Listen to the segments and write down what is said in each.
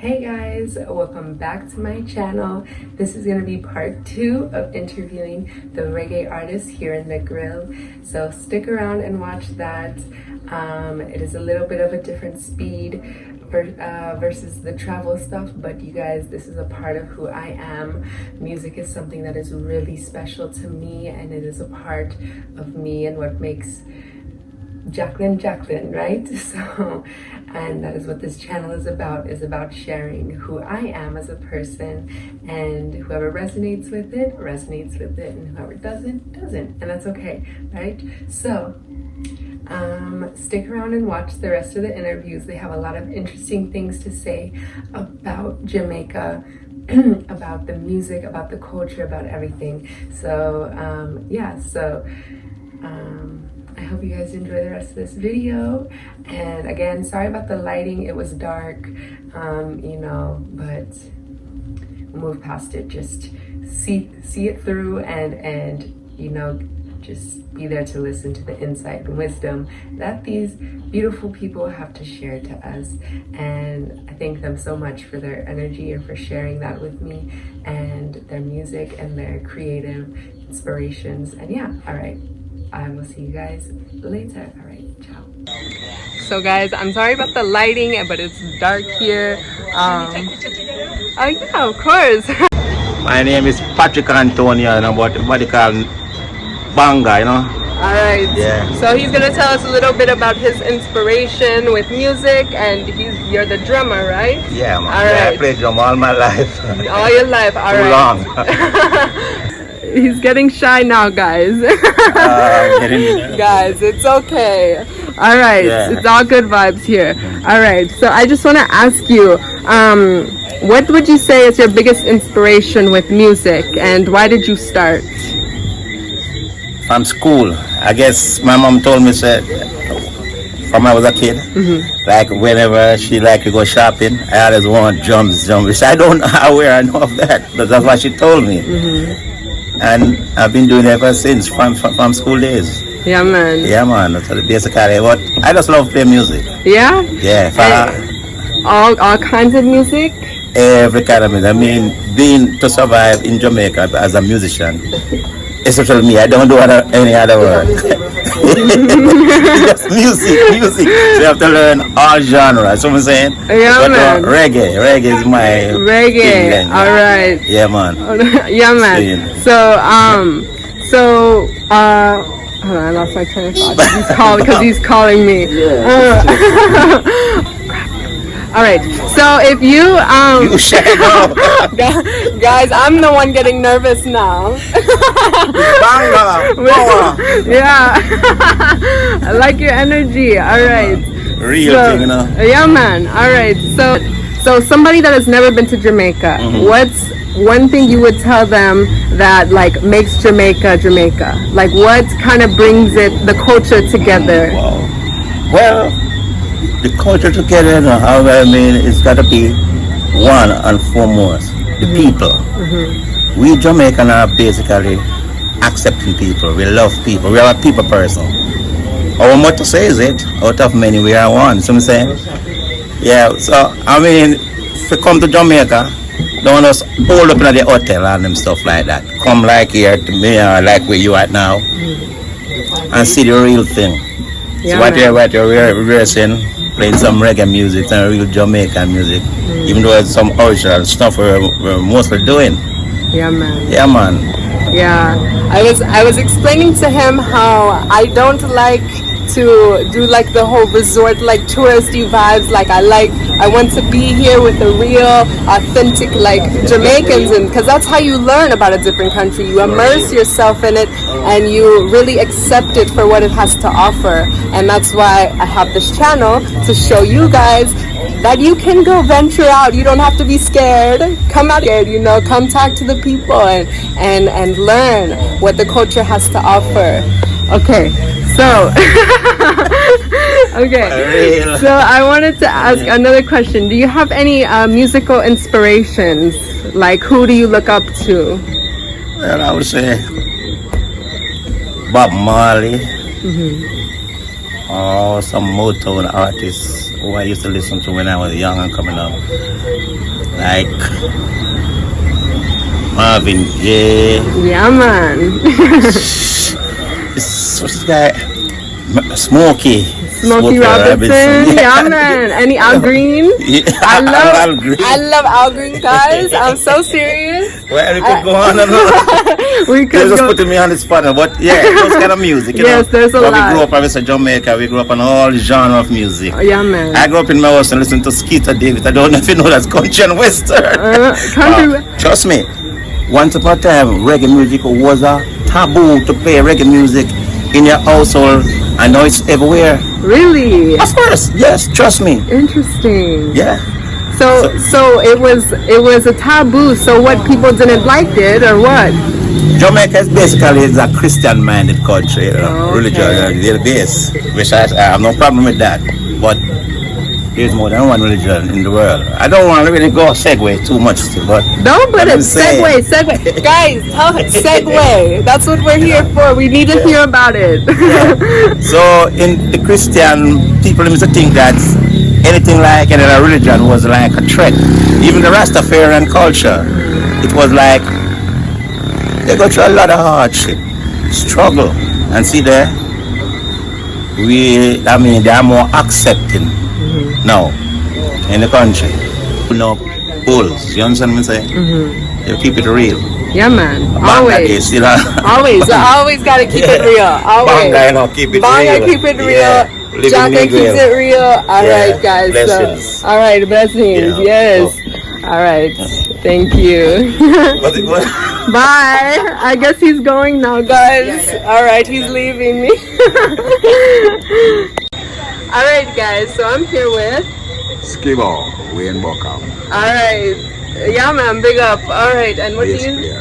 Hey guys, welcome back to my channel. This is going to be part 2 of interviewing the reggae artist here in the grill. So stick around and watch that. It is a little bit of a different speed versus the travel stuff, but you guys, this is a part of who I am. Music is something that is really special to me, and it is a part of me and what makes Jacqueline, right? So, and that is what this channel is about sharing who I am as a person, and whoever resonates with it, and whoever doesn't, and that's okay, right? So, stick around and watch the rest of the interviews. They have a lot of interesting things to say about Jamaica, about the music, about the culture, about everything. So, I hope you guys enjoy the rest of this video. And again, sorry about the lighting. It was dark, but we'll move past it. Just see it through and just be there to listen to the insight and wisdom that these beautiful people have to share to us. And I thank them so much for their energy and for sharing that with me, and their music and their creative inspirations. And yeah, all right. I will see you guys later. All right, ciao. So guys, I'm sorry about the lighting, but it's dark here. Oh yeah, of course. My name is Patrick Antonio, and I'm what they call Banga, All right. Yeah. So he's gonna tell us a little bit about his inspiration with music, and you're the drummer, right? Yeah, man. All right. right. I played drum all my life. All your life. All Too right. long. He's getting shy now, guys. Guys, it's okay. All right, Yeah. It's all good vibes here. All right, so I just want to ask you, what would you say is your biggest inspiration with music, and why did you start? From school, I guess my mom told me said from I was a kid, like whenever she like to go shopping, I always want drums. Which I don't know how I know of that, but that's what she told me. And I've been doing it ever since from school days. Yeah, man. Yeah, man. That's basically what I just love playing music. Yeah? Yeah. All kinds of music? Every kind of music. I mean, being to survive in Jamaica as a musician, especially me, I don't do any other work. Just music. So you have to learn all genres. So I'm saying, yeah, man. Reggae is my thing. All right. Yeah, man. Yeah, man. So hold on, I lost my train of thought. He's calling me. All right. So if you You shut up. guys, I'm the one getting nervous now. Yeah. I like your energy. All right. Real thing, Yeah, man. All right. So somebody that has never been to Jamaica, what's one thing you would tell them that like makes Jamaica? Like what kind of brings the culture together? Wow. Well, the culture together, I mean, it's got to be one and foremost, the people. We Jamaican are basically accepting people. We love people. We are a people person. Our motto says it, out of many we are one. So I'm saying, yeah. So I mean, if you come to Jamaica, don't just hold up in the hotel and them stuff like that. Come like here to me, like where you at now, and see the real thing. Yeah, so what you're rehearsing, playing some reggae music and real Jamaican music, even though it's some original stuff we're mostly doing. Yeah, man. Yeah, man. Yeah, I was explaining to him how I don't like to do like the whole resort like touristy vibes. Like I want to be here with the real authentic like Jamaicans, and because that's how you learn about a different country. You immerse yourself in it and you really accept it for what it has to offer. And that's why I have this channel to show you guys that you can go venture out. You don't have to be scared. Come out here, come talk to the people and learn what the culture has to offer. Okay, so so I wanted to ask another question. Do you have any musical inspirations? Like who do you look up to? Well, I would say Bob Marley, or some Motown artists. who I used to listen to when I was young and coming up. Like Marvin Gaye. Yeah, man. What's this guy? Smokey. Smokey Robinson. Yeah, man. Any Al Green? Yeah. I love Al Green. I love Al Green, guys. I'm so serious. Well, we could go on and on. We You're could just go. putting me on the spot, but yeah, those kind of music, you Yes, know. there's a But lot. we grew up, obviously, in Jamaica. We grew up on all genre of music. Yeah, man. I grew up in my house and listened to Skeeter Davis. I don't know if you know that's country and western. Country. Trust me, once upon a time, reggae music was a taboo to play reggae music in your household. I know it's everywhere. Really? Of course, yes, trust me. Interesting. Yeah. So it was a taboo. So what, people didn't like it or what? Jamaica is basically a Christian-minded country, you know, Okay. religion, they're base, which I have no problem with that. But there's more than one religion in the world. I don't want to really go segue too much, but No, but I'm it's saying. segue. Guys, segue. That's what we're here for. We need to hear about it. So in the Christian people used to think that anything like any other religion was like a threat. Even the Rastafarian culture, it was like they go through a lot of hardship, struggle, and see there, they are more accepting now in the country. No bulls, you understand what I'm saying? You keep it real. Yeah, man. Banga Always. is, you know. Always gotta keep it real. Always. Banga, you know, keep it Banga, real. keep it real. Yeah. Living Jacqueline in keeps real. it real. All Yeah. right, guys. Blessings. All right, blessings. Yeah. Yes. All right. Thank you. What's it what? Bye. I guess he's going now, guys. All right, he's leaving me. All right, guys. So I'm here with. Skibbo, Wayne Buckham. All right. Yeah, man. Big up. All right. And what do you?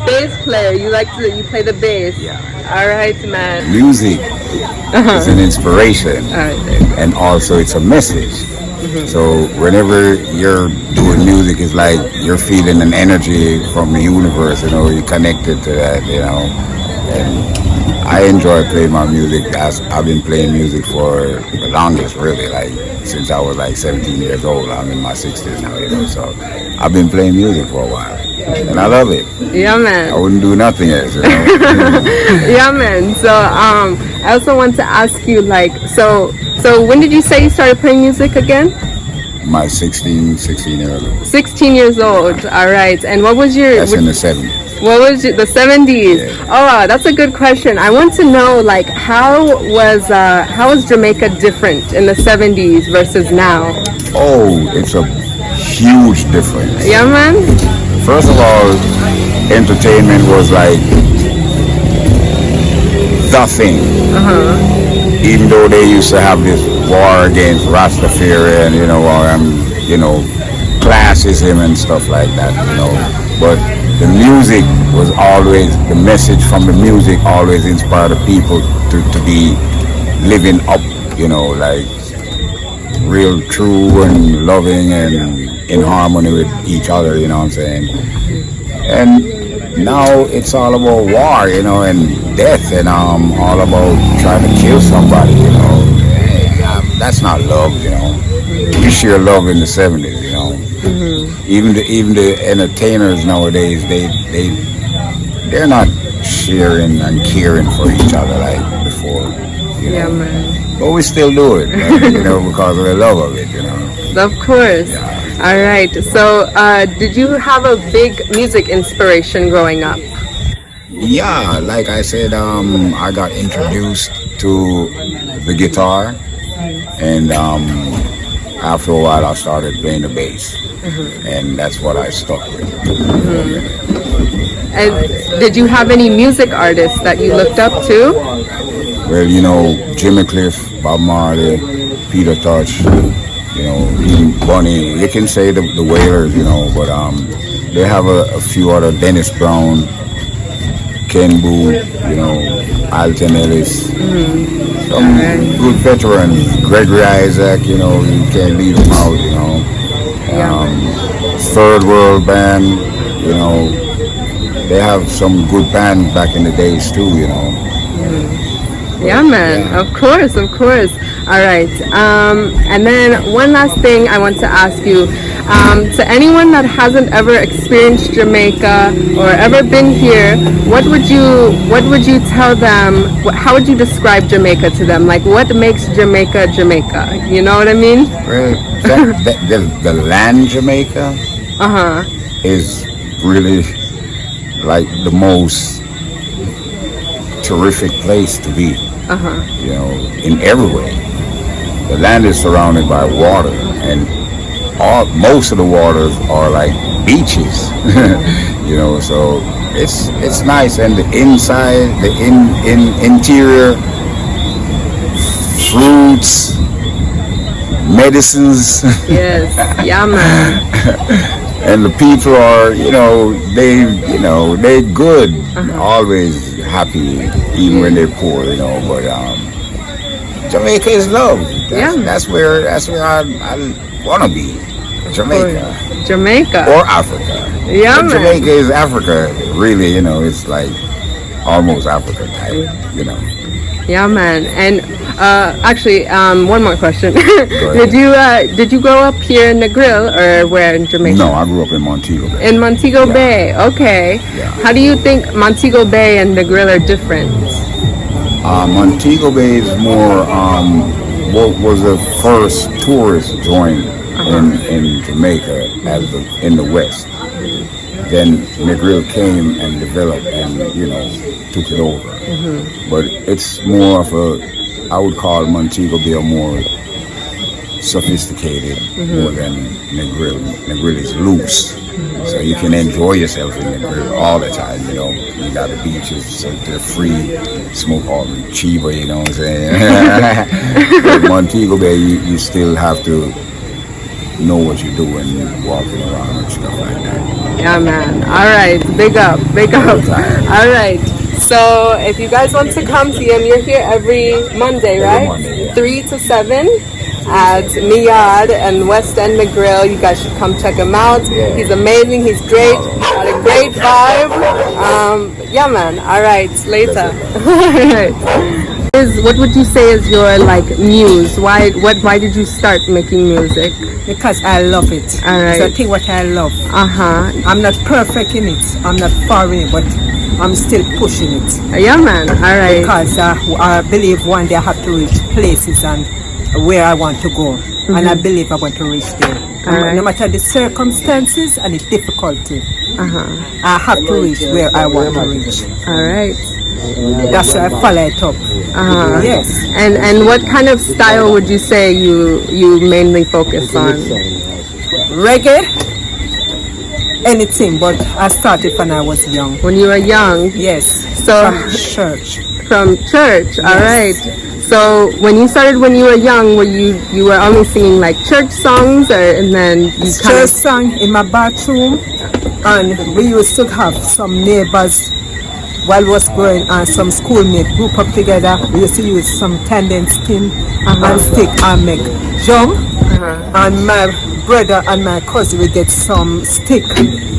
Bass player. You play the bass. Yeah. All right, man. Music is an inspiration, All right. and also it's a message. So whenever you're doing music, it's like you're feeling an energy from the universe. You know, you're connected to that. You know, and I enjoy playing my music. I've been playing music for the longest, really, like since I was like 17 years old. I'm in my 60s now, you know, so I've been playing music for a while, and I love it. Yeah, I man. wouldn't do nothing else, you know. Yeah, man. So, I also want to ask you, like, so when did you say you started playing music again? My 16 years old. 16 years old. All right. And what was your? That's in the 70s. What was the 70s? Yeah. Oh, that's a good question. I want to know, like, how was Jamaica different in the 70s versus now? Oh, it's a huge difference. Yeah, man. First of all, entertainment was like the thing. Even though they used to have this war against Rastafari and classism and stuff like that, you know. But the music was always, the message from the music always inspired the people to be living up, you know, like real true and loving and in harmony with each other, you know what I'm saying? And now it's all about war, you know, and death, and all about trying to kill somebody, you know. That's not love, you know. We share love in the 70s, you know. Even the entertainers nowadays, they're not sharing and caring for each other like before, you know. Yeah, man. But we still do it, you know, because of the love of it, you know. Of course. All right. So, did you have a big music inspiration growing up? Yeah, like I said, I got introduced to the guitar, and after a while I started playing the bass, and that's what I stuck with. And did you have any music artists that you looked up to? Well, you know, Jimmy Cliff, Bob Marley, Peter Tosh, you know, even Bunny. You can say the Wailers, you know, but they have a few other, Dennis Brown, Ken Boo, you know, Alton Ellis, some good veterans, Gregory Isaac, you know, you can't leave them out, you know. Third World Band, you know, they have some good bands back in the days too, you know. Yeah, man. Yeah. Of course, of course. All right. And then one last thing I want to ask you. To anyone that hasn't ever experienced Jamaica or ever been here, what would you tell them? How would you describe Jamaica to them? Like, what makes Jamaica Jamaica? You know what I mean? Well, the land Jamaica is really like the most terrific place to be. You know, in every way. The land is surrounded by water, and most of the waters are like beaches. You know, so it's nice, and the inside, the interior, fruits, medicines. Yes. Yeah, man. And the people are, they're good, always happy, even when they're poor, But Jamaica is love. That's where I want to be. Jamaica or Africa. Yeah, but man. Jamaica is Africa, really. It's like almost Africa type. Yeah, man. And actually, one more question. Go did you grow up here in Negril or where in Jamaica? No, I grew up in Montego Bay. In Montego Bay. Okay. Yeah. How do you think Montego Bay and Negril are different? Montego Bay is more what was the first tourist joint in Jamaica in the West. Then Negril came and developed and took it over. But it's more of I would call Montego Bay a more sophisticated more than Negril. Negril is loose, so you can enjoy yourself in Negril all the time. You got the beaches, so they're free, smoke all the chiba. You know what I'm saying? But Montego Bay, you still have to know what you're doing, walking around and stuff like that. Yeah, man. All right. Big up. Big up. All right. So if you guys want to come see him, you're here every Monday, right? Monday, yeah. 3 to 7 at Miyad and West End Negril. You guys should come check him out. Yeah. He's amazing. He's great. Got a great vibe. Yeah, man. All right. Later. All right. What would you say is your muse? Why did you start making music? Because I love it. All right. It's a thing what I love. I'm not perfect in it. I'm not far in it, but I'm still pushing it. Yeah, man. All right. Because I believe one day I have to reach places and where I want to go. And I believe I want to reach there. Right. No matter the circumstances and the difficulty, I have to reach where I want to reach. All right. That's why I follow it up. Yes. And what kind of style would you say you mainly focus on? Reggae, anything, but I started when I was young. When you were young? Yes. So from church. From church. All right. So when you started when you were young, were you were only singing church songs, and then you church song in my bathroom, and we used to have some neighbors while we was growing, and some schoolmates group up together. We used to use some tendon skin and stick and make drum. And my brother and my cousin would get some stick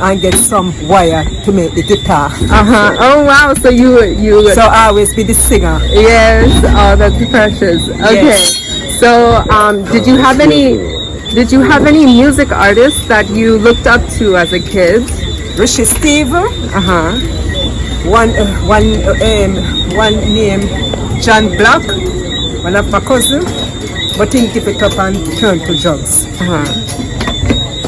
and get some wire to make the guitar. Oh wow! So you. So I always be the singer. Yes. Oh, that's precious. Okay. Yes. So did you have any music artists that you looked up to as a kid? Richie Steve. One name John Black, one of my cousin, but he give it up and turn to drugs.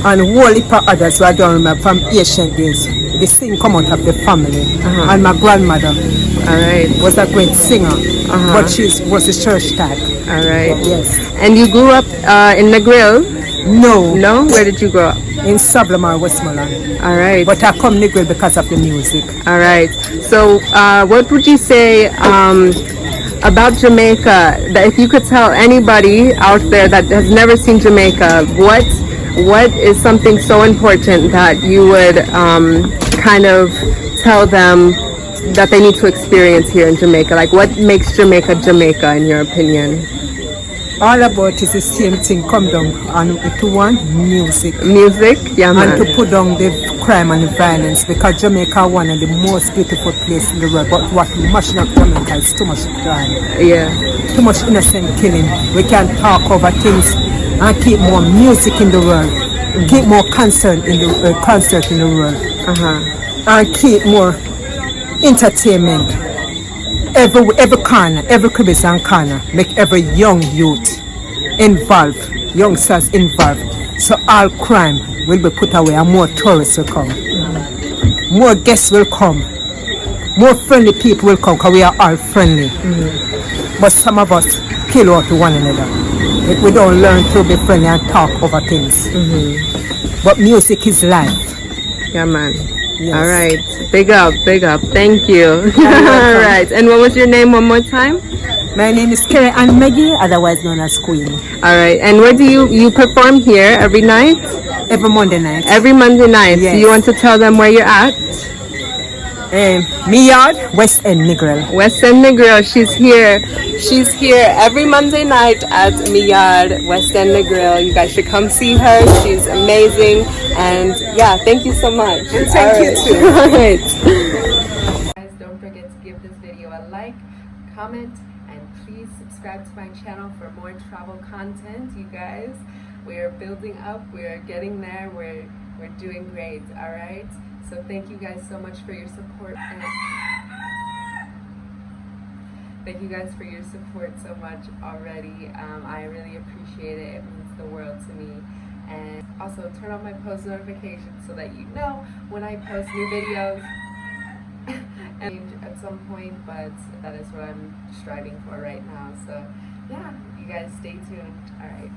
And whole heap of others who I don't remember from ancient days. The sing come out of the family. And my grandmother was a great singer, but she was a church type. All right. Yes. And you grew up in Negril? No. No? Where did you grow up? In Sablamar, Westmoreland. All right. But I come Negril because of the music. All right. So what would you say about Jamaica, that if you could tell anybody out there that has never seen Jamaica, what is something so important that you would kind of tell them that they need to experience here in Jamaica? What makes Jamaica Jamaica in your opinion? All about is the same thing. Come down and to one music. Music, yeah, man. And to put down the crime and the violence, because Jamaica one of the most beautiful places in the world. But what mashing up Jamaica is too much crime. Yeah. Too much innocent killing. We can talk over things and keep more music in the world. Keep more concert in the world. And keep more entertainment. Every corner, every crevice and corner, make every young youth involved, youngsters involved. So all crime will be put away and more tourists will come. More guests will come. More friendly people will come because we are all friendly. But some of us kill out to one another. If we don't learn to be friendly and talk over things. But music is life. Yeah, man. Yes. All right. Big up, big up. Thank you. All right. And what was your name one more time? My name is Kerry Ann Maggie, otherwise known as Queen. All right. And where do you perform here every night? Every Monday night. Every Monday night. Yes. So you want to tell them where you're at? Me yard, West End Negril. West End Negril. She's here. She's here every Monday night at Me Yard, West End Negril. You guys should come see her. She's amazing. And yeah, thank you so much. And thank you too. All right. Guys, don't forget to give this video a like, comment, and please subscribe to my channel for more travel content. You guys, we are building up. We are getting there. We're doing great. All right. So thank you guys so much for your support. Thank you guys for your support so much already. I really appreciate it. It means the world to me. And also turn on my post notifications so that you know when I post new videos and at some point, but that is what I'm striving for right now. So yeah, you guys stay tuned. All right.